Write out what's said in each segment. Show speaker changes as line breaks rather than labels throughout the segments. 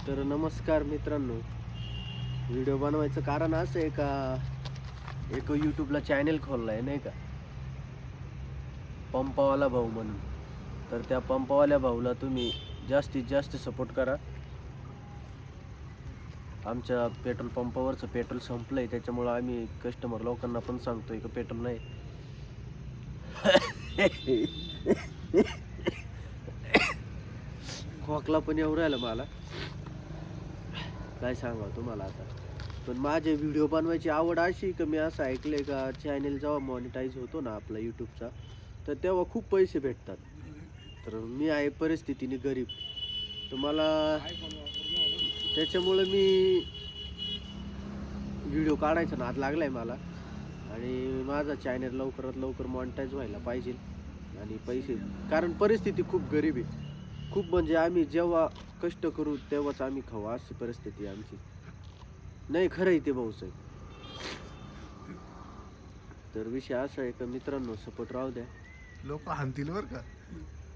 तर नमस्कार मित्रांनो. व्हिडिओ बनवायचं कारण असं आहे का, एक यूट्यूबला चॅनेल खोलला आहे नाही का, पंपावाला भाऊ म्हणून. तर त्या पंपावाल्या भाऊला तुम्ही जास्तीत जास्त सपोर्ट करा. आमच्या पेट्रोल पंपावरचं पेट्रोल संपलं आहे, त्याच्यामुळं आम्ही कस्टमर लोकांना पण सांगतोय की पेट्रोल नाही. खोकला पण येऊ राहिला मला, काय सांगावं तुम्हाला आता. पण माझे व्हिडिओ बनवायची आवड अशी की मी असं ऐकलंय का, चॅनेल जेव्हा मॉनिटाईज होतो ना आपला यूट्यूबचा, तर तेव्हा खूप पैसे भेटतात. तर मी आहे परिस्थितीने गरीब, तर मला त्याच्यामुळं मी व्हिडिओ काढायचा नाद लागलाय मला. आणि माझा चॅनेल लवकरात लवकर मॉनिटाईज व्हायला पाहिजे आणि पैसे, कारण परिस्थिती खूप गरीब आहे. खूप म्हणजे आम्ही जेव्हा कष्ट करू तेव्हाच आम्ही खाऊ, अशी परिस्थिती आहे आमची. नाही खरं आहे ते भाऊसाहेब. तर विषय असा आहे का मित्रांनो, सपोर्ट राहू द्या.
लोक हाणतील बर का,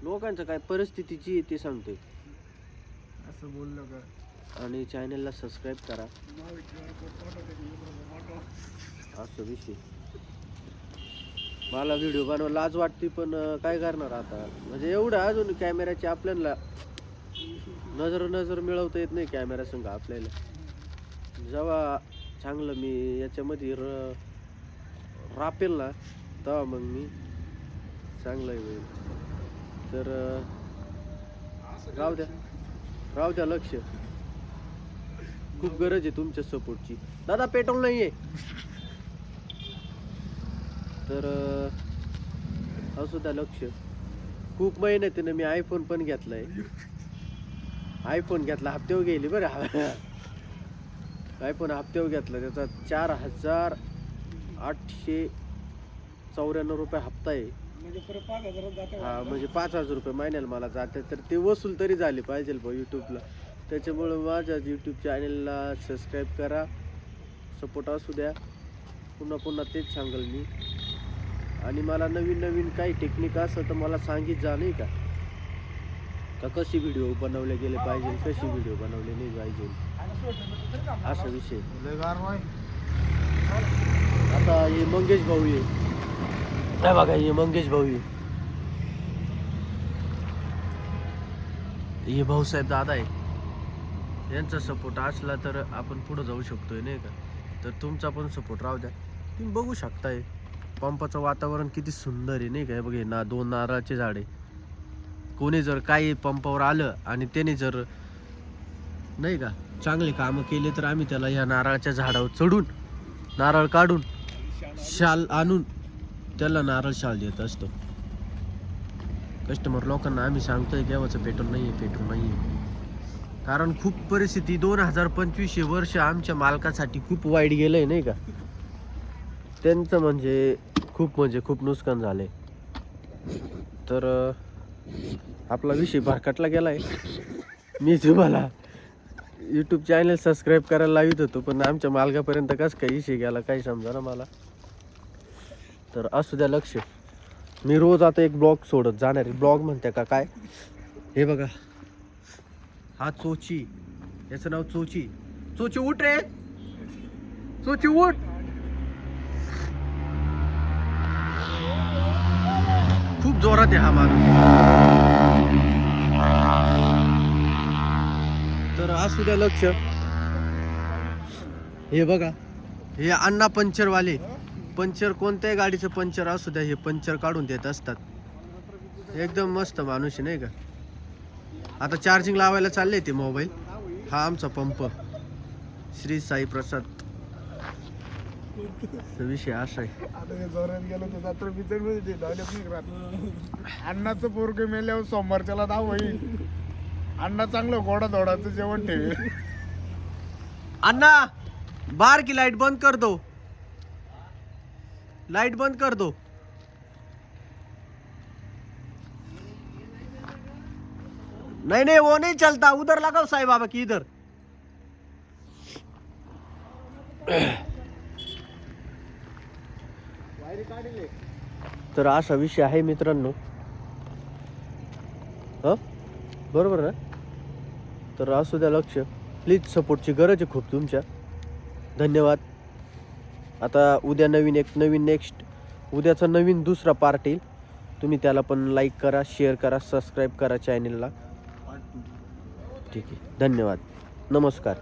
लोकांचं काय परिस्थिती जी आहे ते सांगते.
असं बोललं का.
आणि चॅनलला सबस्क्राईब करा, असं विषय. मला व्हिडिओ बनवायला लाज वाटते, पण काय करणार आता. म्हणजे एवढं अजून कॅमेऱ्याची आपल्याला नजर मिळवता येत नाही कॅमेरा संग आपल्याला. जेव्हा चांगलं मी याच्यामध्ये रापेल ना, तेव्हा मग मी चांगलं होईल. तर राहू द्या लक्ष. खूप गरज आहे तुमच्या सपोर्टची. दादा पेट्रोल नाही आहे, तर असू द्या लक्ष. खूप मेहनतीनं मी आयफोन पण घेतलाय. आयफोन घेतला हप्त्यावर गेली बरं. आयफोन हप्त्यावर घेतला, त्याचा 4,894 रुपये हप्ता आहे. हा म्हणजे 5,000 रुपये महिन्याला मला जाते. तर ते वसूल तरी झाले पाहिजे बा यूट्यूबला. त्याच्यामुळं माझ्या यूट्यूब चॅनलला सबस्क्राईब करा, सपोर्ट असू द्या. पुन्हा तेच सांगेल मी. आणि मला नवीन काही टेक्निक असं तर मला सांगित जा नाही का, कशी व्हिडिओ बनवले गेले पाहिजे, कशी व्हिडिओ बनवले नाही पाहिजे, असा विषय. आता हे मंगेश भाऊ आहे, काय बघा, हे मंगेश भाऊ आहे, हे भाऊसाहेब दादा आहे. यांचा सपोर्ट असला तर आपण पुढे जाऊ शकतोय नाही का. तर तुमचा पण सपोर्ट राहू द्या. तुम्ही बघू शकताय पंपाचं वातावरण किती सुंदर आहे नाही का. बघे ना, 2 नारळाचे झाडे. कोणी जर काही पंपावर आलं आणि त्याने जर नाही का चांगले कामं केले, तर आम्ही त्याला ह्या नारळाच्या झाडावर चढून नारळ काढून शाल आणून त्याला नारळ शाल देत असतो. कस्टमर लोकांना आम्ही सांगतोय केव्हाचं पेट्रोल नाही आहे. कारण खूप परिस्थिती 2025 वर्ष आमच्या मालकासाठी खूप वाईट गेलंय नाही का. त्यांचं म्हणजे खूप नुकसान झालंय. तर आपला विषय भरकटला गेलाय. मी तुम्हाला यूट्यूब चॅनल सबस्क्राईब करायला लावित होतो, पण आमच्या मालकापर्यंत कसं काय विषय गेला काही समजा ना मला. तर असू द्या लक्ष. मी रोज आता एक ब्लॉग सोडत जाणार आहे. ब्लॉग म्हणते का काय, हे बघा, हा चोची, याचं नाव चोची. उठ रे, चोची उठ. खूप जोरात आहे हा माणूस. तर असू द्या लक्ष. हे बघा, हे अण्णा पंक्चरवाले. पंक्चर कोणत्याही गाडीचं पंक्चर असू द्या, हे पंक्चर काढून देत असतात. एकदम मस्त माणूस आहे नाही का. आता चार्जिंग लावायला चालले ते मोबाईल. हा आमचा पंप श्री साई प्रसाद. विषय असा आहे.
आता जोरात गेलो तर जत्रा बिचर मध्ये अण्णाचं पोरग मेल्यावर सोमवारच्याला दाव होईल. अण्णा चांगलं गोडा धोडाचं जेवण ठेवेल.
अन्ना, बाहर की लाइट बंद कर दो, लाइट बंद कर दो. नहीं वो नहीं चलता, उधर लगाओ साईं बाबा की इधर. तर असा विषय आहे मित्रांनो. बरोबर ना. तर असू द्या लक्ष. प्लीज सपोर्टची गरज आहे खूप तुमच्या. धन्यवाद. आता उद्या नेक्स्ट उद्याचा नवीन दुसरा पार्ट येईल. तुम्ही त्याला पण लाईक करा, शेअर करा, सबस्क्राईब करा चॅनलला. ठीक आहे. धन्यवाद. नमस्कार.